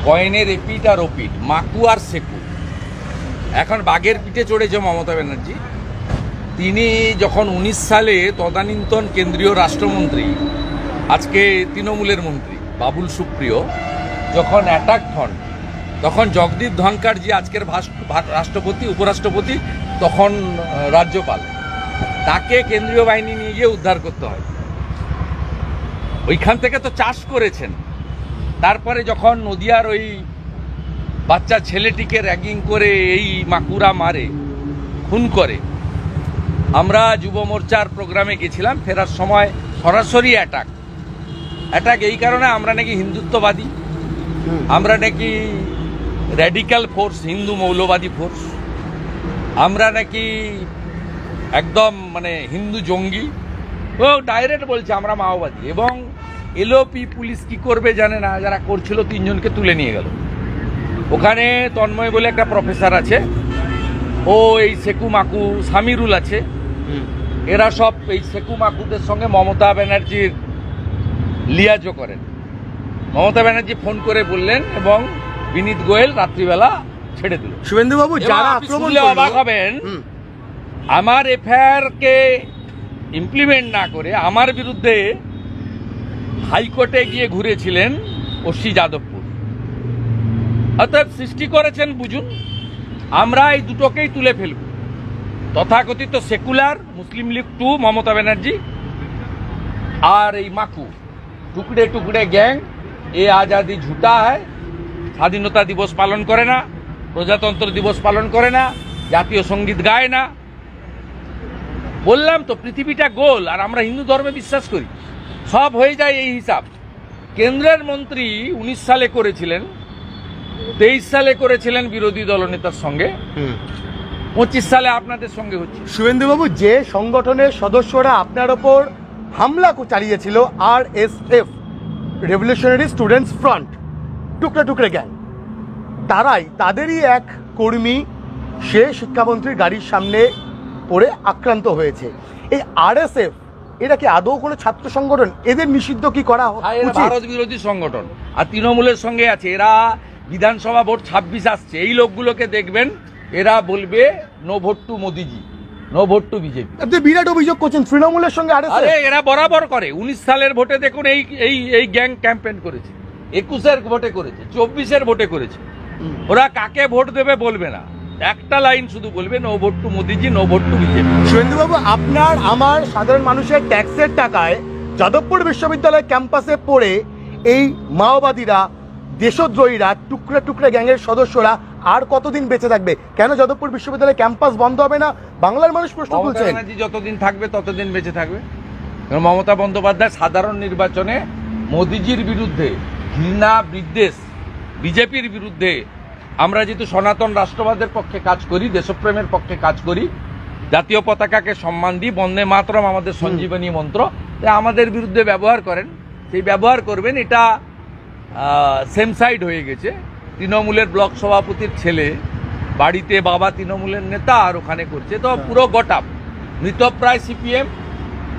কয়েনের এপিট আর ওপিট, মাকু আর সেকু। এখন বাঘের পিঠে চড়েছে মমতা ব্যানার্জি। তিনি যখন 19 সালে তদানীন্তন কেন্দ্রীয় রাষ্ট্রমন্ত্রী, আজকে তৃণমূলের মন্ত্রী বাবুল সুপ্রিয় যখন অ্যাটাক হন, তখন জগদীপ ধনখড়জি আজকের রাষ্ট্রপতি, উপরাষ্ট্রপতি, তখন রাজ্যপাল, তাকে কেন্দ্রীয় বাহিনী নিয়ে গিয়ে উদ্ধার করতে হয়। ওইখান থেকে তো চাষ করেছেন। তারপরে যখন নদিয়ার ওই বাচ্চা ছেলেটিকে র্যাগিং করে এই মাকুরা মারে, খুন করে, আমরা যুব মোর্চার প্রোগ্রামে গেছিলাম, ফেরার সময় সরাসরি অ্যাটাক এই কারণে আমরা নাকি হিন্দুত্ববাদী, আমরা নাকি র্যাডিক্যাল ফোর্স, হিন্দু মৌলবাদী ফোর্স, আমরা নাকি একদম মানে হিন্দু জঙ্গি। ও ডাইরেক্ট বলছে আমরা মাওবাদী। এবং এলওপি পুলিশ কি করবে জানে না, যারা করছিল 3 জনকে তুলে নিয়ে গেল। ওখানে তন্ময় বলে একটা প্রফেসর আছে, ও এই সেকু মাকু, সামিরুল আছে, এরা সব এই সেকু মাকুদের সঙ্গে মমতা ব্যানার্জির লিয়াজও করেন। মমতা ব্যানার্জি ফোন করে বললেন এবং বিনীত গোয়েল রাত্রিবেলা ছেড়ে দিল। শুভেন্দুবাবু, যারা আক্রমণ করলো, অবাক হবেন, আমার এফআইআর কে ইমপ্লিমেন্ট না করে আমার বিরুদ্ধে হাইকোর্টে গিয়ে ঘুরেছিলেন ওসি যাদবপুর। অতএব সৃষ্টি করেছেন, বুঝুন, আমরা এই দুটোকেই তুলে ফেলব। তথাকথিত সেকুলার মুসলিম লীগ 2 মমতা ব্যানার্জি আর এই মাকু টুকরে টুকরে গ্যাং, এ আজাদি ঝুটা হয়, স্বাধীনতা দিবস পালন করে না, প্রজাতন্ত্র দিবস পালন করে না, জাতীয় সঙ্গীত গায় না। বললাম তো, পৃথিবীটা গোল, আর আমরা হিন্দু ধর্মে বিশ্বাস করি, সব হয়ে যায় এই হিসাব। কেন্দ্রের মন্ত্রী 19 সালে করেছিলেন, 23 সালে করেছিলেন বিরোধী দলনেতার সঙ্গে, 25 সালে আপনাদের সঙ্গে হচ্ছে। শুভেন্দুবাবু, যে সংগঠনের সদস্যরা আপনার ওপর হামলা চালিয়েছিল, RSF, revolutionary students front, tukde tukde gang, তাদেরই এক কর্মী সে শিক্ষামন্ত্রীর গাড়ির সামনে পড়ে আক্রান্ত হয়েছে। এই RSF, এটা কি আদৌ কোনো ছাত্র সংগঠন? এদের নিষিদ্ধ কি করা উচিত? ভারত বিরোধী সংগঠন, আর তৃণমূলের সঙ্গে আছে। এরা বিধানসভা ভোট 26 আসছে, এই লোকগুলোকে দেখবেন, এরা বলবে নো ভোট টু মোদিজি, নো ভোট টু বিজেপি। আপনি বিরাট অভিযোগ করছেন তৃণমূলের সঙ্গে RSF। এরা বরাবর করে। 19 সালের ভোটে দেখুন এই গ্যাং ক্যাম্পেইন করেছে, 21-এর ভোটে করেছে, 24-এর ভোটে করেছে। ওরা কাকে ভোট দেবে বলবে না, একটা লাইন শুধু বলবে নো ভোট টু মোদিজি, নো ভোট টু বিজেপি। শুভেন্দুবাবু, আপনার আমার সাধারণ মানুষের ট্যাক্সের টাকায় যাদবপুর বিশ্ববিদ্যালয় ক্যাম্পাসে পড়ে এই মাওবাদীরা, দেশদ্রোহীরা, টুকরে টুকরে গ্যাংয়ের সদস্যরা আর কতদিন বেঁচে থাকবে? কেন যাদবপুর বিশ্ববিদ্যালয় ক্যাম্পাস বন্ধ হবে না? বাংলার মানুষ প্রশ্ন তুলছেন। যতদিন থাকবে ততদিন বেঁচে থাকবে। মমতা বন্দ্যোপাধ্যায় সাধারণ নির্বাচনে মোদিজির বিরুদ্ধে ঘৃণা, বিদ্বেষ, বিজেপির বিরুদ্ধে, আমরা যেহেতু সনাতন রাষ্ট্রবাদের পক্ষে কাজ করি, দেশপ্রেমের পক্ষে কাজ করি, জাতীয় পতাকাকে সম্মান দিই, বন্দে মাতরম আমাদের সঞ্জীবনী মন্ত্র, তাই আমাদের বিরুদ্ধে ব্যবহার করেন, সেই ব্যবহার করবেন। এটা সেম সাইড হয়ে গেছে। তৃণমূলের ব্লক সভাপতির ছেলে বাড়িতে বাবা তৃণমূলের নেতা, আর ওখানে করছে, তো পুরো গটাপ মৃতপ্রায় সিপিএম।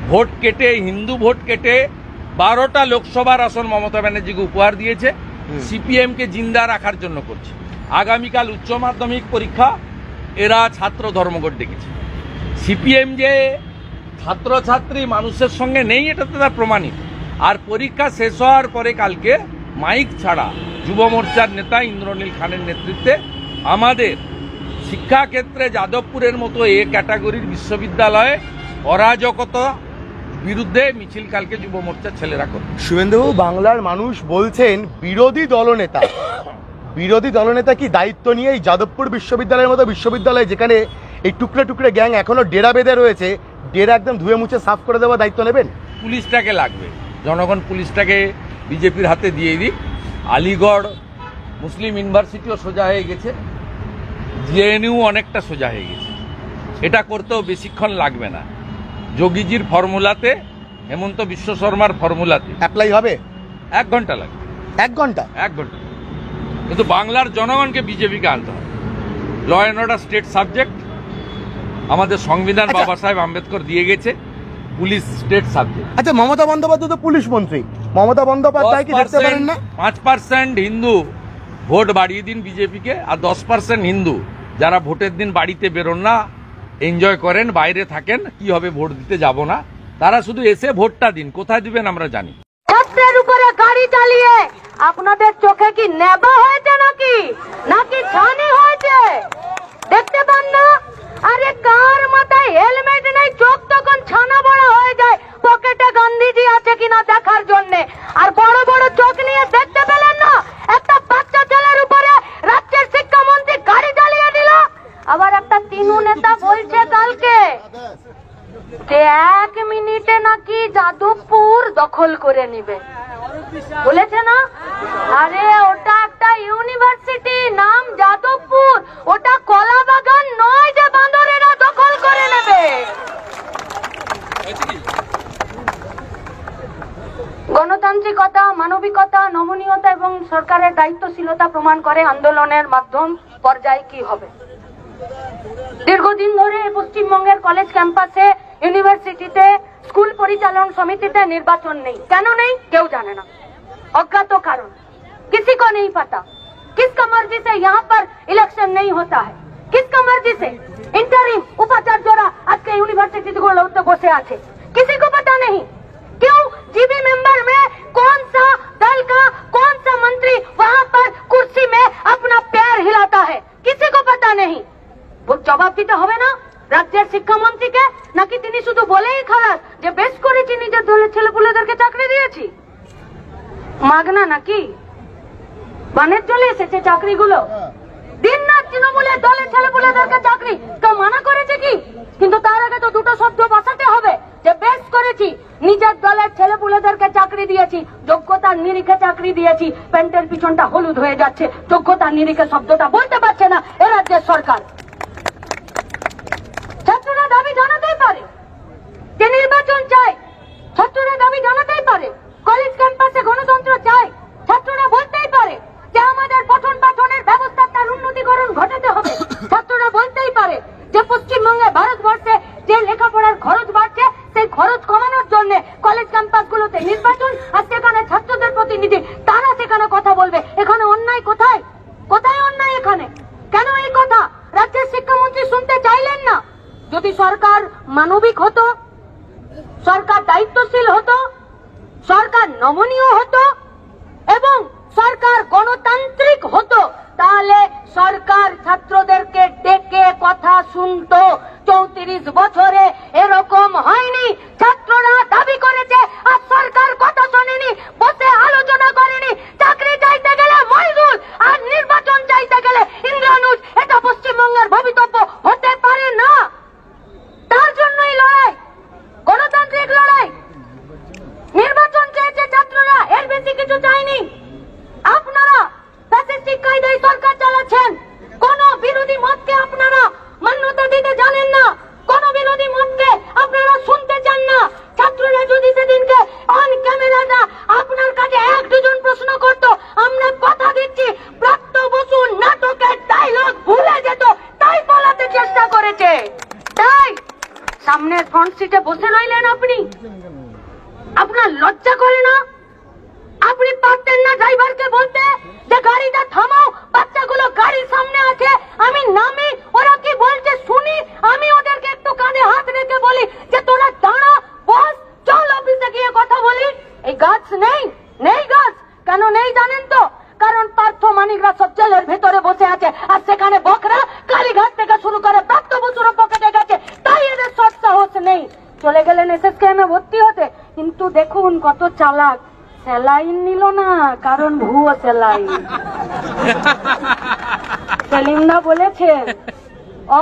ভোট কেটে, হিন্দু ভোট কেটে 12টা লোকসভার আসন মমতা ব্যানার্জিকে উপহার দিয়েছে, সিপিএমকে জিন্দা রাখার জন্য করছে। আগামীকাল উচ্চ মাধ্যমিক পরীক্ষা, এরা ছাত্র ধর্মঘট ডেকেছে। সিপিএম যে ছাত্রছাত্রী মানুষের সঙ্গে নেই, এটা তো তার প্রমাণিত। আর পরীক্ষা শেষ হওয়ার পরে কালকে মাইক ছাড়া যুব মোর্চার নেতা ইন্দ্রনীল খানের নেতৃত্বে আমাদের শিক্ষাক্ষেত্রে যাদবপুরের মতো এ ক্যাটাগরির বিশ্ববিদ্যালয়ে অরাজকতা বিরুদ্ধে মিছিল কালকে যুব মোর্চার ছেলেরা করবে। শুভেন্দুবাবু, বাংলার মানুষ বলছেন বিরোধী দলনেতা কি দায়িত্ব নিয়ে এই যাদবপুর বিশ্ববিদ্যালয়ের মতো বিশ্ববিদ্যালয়, যেখানে এই টুকরে টুকরে গ্যাং এখনো ডেরা বেঁধে রয়েছে, ডেরা একদম ধুয়ে মুছে সাফ করে দেওয়ার দায়িত্ব নেবেন? পুলিশটাকে লাগবে, জনগণ পুলিশটাকে বিজেপির হাতে দিয়ে দিক। আলিগড় মুসলিম ইউনিভার্সিটিও সোজা হয়ে গেছে, জেএনইউ অনেকটা সোজা হয়ে গেছে। এটা করতেও বেশিক্ষণ লাগবে না। যোগীজির ফর্মুলাতে, হেমন্ত বিশ্ব শর্মার ফর্মুলাতে অ্যাপ্লাই হবে। 1 ঘন্টা লাগবে। 1 ঘন্টা? 1 ঘন্টা। কিন্তু বাংলার জনগণকে বিজেপিকে আনতে হবে। Law and order state subject, আমাদের সংবিধান বাবা সাহেব আম্বেদকর দিয়ে গেছে, পুলিশ স্টেট সাবজেক্ট। আচ্ছা, মমতা বন্দ্যোপাধ্যায় তো পুলিশ মন্ত্রী, মমতা বন্দ্যোপাধ্যায় কি দেখতে পারেন না? 5% হিন্দু ভোট বাড়িয়ে দিন বিজেপিকে, আর 10% হিন্দু যারা ভোটের দিন বাড়িতে বেরোন না, এনজয় করেন, বাইরে থাকেন, কি হবে ভোট দিতে যাব না, তারা শুধু এসে ভোটটা দিন। কোথায় দিবেন আমরা জানি। ছাত্রের উপরে গাড়ি চালিয়ে আপনাদের চোখে কি নেবা হয়েছে নাকি নাকি ছানি হয়েছে? দেখতে পান না? আরে কার মাথায় হেলমেট নেই, চোখ তখন ছানা বড় হয়ে যায় পকেটে গান্ধীজি আছে কিনা দেখার জন্য। আর বড় বড় চোখ নিয়ে দেখতে পেলেন না একটা বাচ্চা ছেলের উপরে রাজ্যের শিক্ষামন্ত্রী গাড়ি চালিয়ে দিল। আবার একটা তিনু নেতা বলছে কালকে যে 1 মিনিটে নাকি যাদবপুর দখল করে নিবে, বলেছে না? আরে ওটা একটা ইউনিভার্সিটি, নাম যাদবপুর, ওটা কলা বাগান নয় যে বাঁদরেরা দখল করে নেবে। গণতান্ত্রিকতা, মানবিকতা, নমনীয়তা এবং সরকারের দায়িত্বশীলতা প্রমাণ করে আন্দোলনের মাধ্যম পর্যায়ে কি হবে। দীর্ঘদিন ধরে পশ্চিমবঙ্গের কলেজ ক্যাম্পাসে, ইউনিভার্সিটিতে, স্কুল পরিচালন সমিতিতে নির্বাচন নেই। কেন নেই কেউ জানে না, অজ্ঞাত কারণ, किसी को नहीं पता। किसका मर्जी से यहाँ पर इलेक्शन नहीं होता है? किसका मर्जी से इंटरिम उपाचार्यरा आज के यूनिवर्सिटी को बसे आछे, किसी को पता नहीं। क्यों? जीबी मेंबर में कौन सा दल का कौन सा मंत्री वहाँ पर कुर्सी में अपना पैर हिलाता है, किसी को पता नहीं। वो जवाब দিতে হবে না রাজ্যের শিক্ষামন্ত্রীকে, নাকি তিনি শুধু বলেই খারাপ যে বেশ করেছি নিজের দলের ছেলেপুলেদেরকে চাকরি দিয়েছি? মাগনা নাকি বানের চলে এসেছে চাকরিগুলো? দিন রাত তৃণমূলের দলের ছেলেপুলেদেরকে চাকরি কেউ মানা করেছে কি? কিন্তু তার আগে তো দুটো শব্দ বসাতে হবে যে বেশ করেছি নিজের দলের ছেলেপুলেদেরকে চাকরি দিয়েছি, যোগ্যতার নিরিখে চাকরি দিয়েছি। প্যান্টের পিছনটা হলুদ হয়ে যাচ্ছে, যোগ্যতার নিরিখে শব্দটা বলতে পারছে না এ রাজ্যের সরকার। ছাত্ররা দাবি জানাতেই পারে যে নির্বাচন চাই, ছাত্ররা দাবি জানাতেই পারে কলেজ ক্যাম্পাসে গণতন্ত্র চাই, ছাত্ররা বলতেই পারে যে আমাদের পঠন পাঠনের ব্যবস্থা তার উন্নতিকরণ ঘটাতে হবে, ছাত্ররা বলতেই পারে যে পশ্চিমবঙ্গে, ভারতবর্ষে যে লেখাপড়ার খরচ বাড়ছে সেই খরচ কমানোর জন্য কলেজ ক্যাম্পাসগুলোতে নির্বাচন, আর সেখানে ছাত্রদের প্রতিনিধি তারা সেখানে কথা বলবে। এখানে অন্যায় কোথায়? কোথায় অন্যায় এখানে? কেন এই কথা রাজ্যের শিক্ষামন্ত্রী শুনতে চাইলেন না? যদি সরকার মানবিক হতো, সরকার দায়িত্বশীল হতো, সরকার নমনীয় হতো এবং সরকার গণতান্ত্রিক হতো, তাহলে সরকার ছাত্রদেরকে ডেকে কথা শুনতো। 34 বছরে এরকম হয়নি। ছাত্ররা দাবি করেছে আর সরকার কথা শোনেনি, বসে আলোচনা করেনি। চাকরি চাইতে গেলে মইদুল আর নির্বাচন চাইতে গেলে ইন্দ্রানুজ, এটা পশ্চিমবঙ্গের ভবিতব্য হতে পারে না। তার জন্যই লড়াই, গণতান্ত্রিক লড়াই। নির্বাচন চেয়েছে ছাত্ররা, এর বেশি কিছু চাইনি। আপনারা ফ্যাসিস্টিক কায়দায় সরকার চালাচ্ছেন, কোন বিরোধী মতকে আপনারা মান্যতা দিতে জানেন না, কোন বিরোধী মতকে আপনারা শুনতে চান না। ছাত্ররা যদি সেদিনকে অন ক্যামেরাটা আপনার কাছে 1-2 প্রশ্ন করত, আমরা কথা দিচ্ছি প্রাপ্ত বসু নাটকের ডায়লগ ভুলে যেত, তাই বলাতে চেষ্টা করেছে। তাই সামনের ফ্রন্ট সিটে বসে রইলেন আপনি। আপনার লজ্জা করে না? আপনি পারতেন না ড্রাইভারকে বলতে যে গাড়িটা থামাও, বাচ্চাগুলো গাড়ির সামনে আছে, আমি নামি, ওরা কি বলছে শুনি, আমি ওদেরকে একটু কানে হাত রেখে বলি যে তোরা দাঁড়া, বস, চল অফিসে গিয়ে কথা বলি। এই গাছ নেই, নেই গাছ। কেন নেই জানেন তো? কারণ পার্থ মানিকরা সব জেলের ভেতরে বসে আছে, আর সেখানে বকরা কালীঘাট থেকে শুরু করে প্রাপ্ত বছর পকেটে গেছে, তাই এদের সৎ সাহস নেই। চলে গেলেন এসএসকেএমে ভর্তি হতে, কিন্তু দেখুন কত চালাক, স্যালাইন নিল না, কারণ ভুয়ো স্যালাইন। সেলিমদা বলেছেন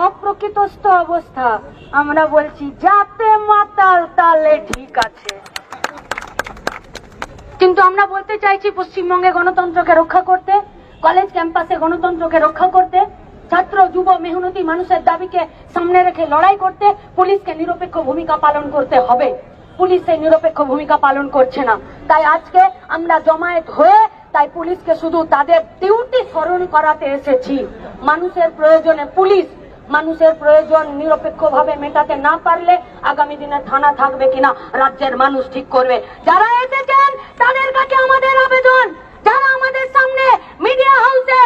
অপ্রকৃতস্থ অবস্থা, আমরা বলছি যাতে মাতাল তালে ঠিক আছে। কিন্তু আমরা বলতে চাইছি পশ্চিমবঙ্গে গণতন্ত্রকে রক্ষা করতে, কলেজ ক্যাম্পাসে গণতন্ত্রকে রক্ষা করতে, ছাত্র যুব মেহনতি মানুষের দাবিকে সামনে রেখে লড়াই করতে পুলিশকে নিরপেক্ষ ভূমিকা পালন করতে হবে। পুলিশ সেই নিরপেক্ষ ভূমিকা পালন করছে না। তাই আজকে আমরা জমায়েত হয়ে তাই পুলিশকে শুধু তাদের ডিউটি স্মরণ করাতে এসেছি। মানুষের প্রয়োজনে পুলিশ মানুষের প্রয়োজন নিরপেক্ষভাবে মেটাতে না পারলে আগামী দিনে থানা থাকবে কিনা রাজ্যের মানুষ ঠিক করবে। যারা এসেছেন তাদের কাছে আমাদের আবেদন, যারা আমাদের সামনে মিডিয়া হাউসে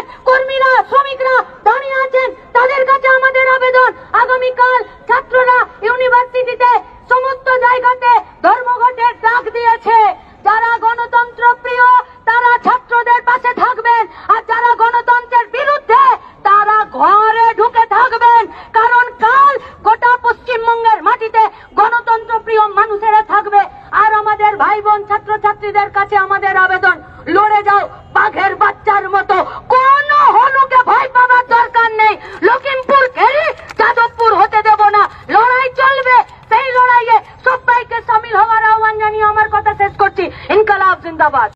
মোদিদের কাছে আমাদের আবেদন, লড়ে যাও বাঘের বাচ্চার মতো, কোন হনুকে ভয় পাবার দরকার নেই। লখিমপুর ঘেরি যাদবপুর হতে দেব না, লড়াই চলবে। সেই লড়াইয়ে সবাইকে সামিল হওয়ার আহ্বান জানিয়ে আমার কথা শেষ করছি। ইনকালাব জিন্দাবাদ।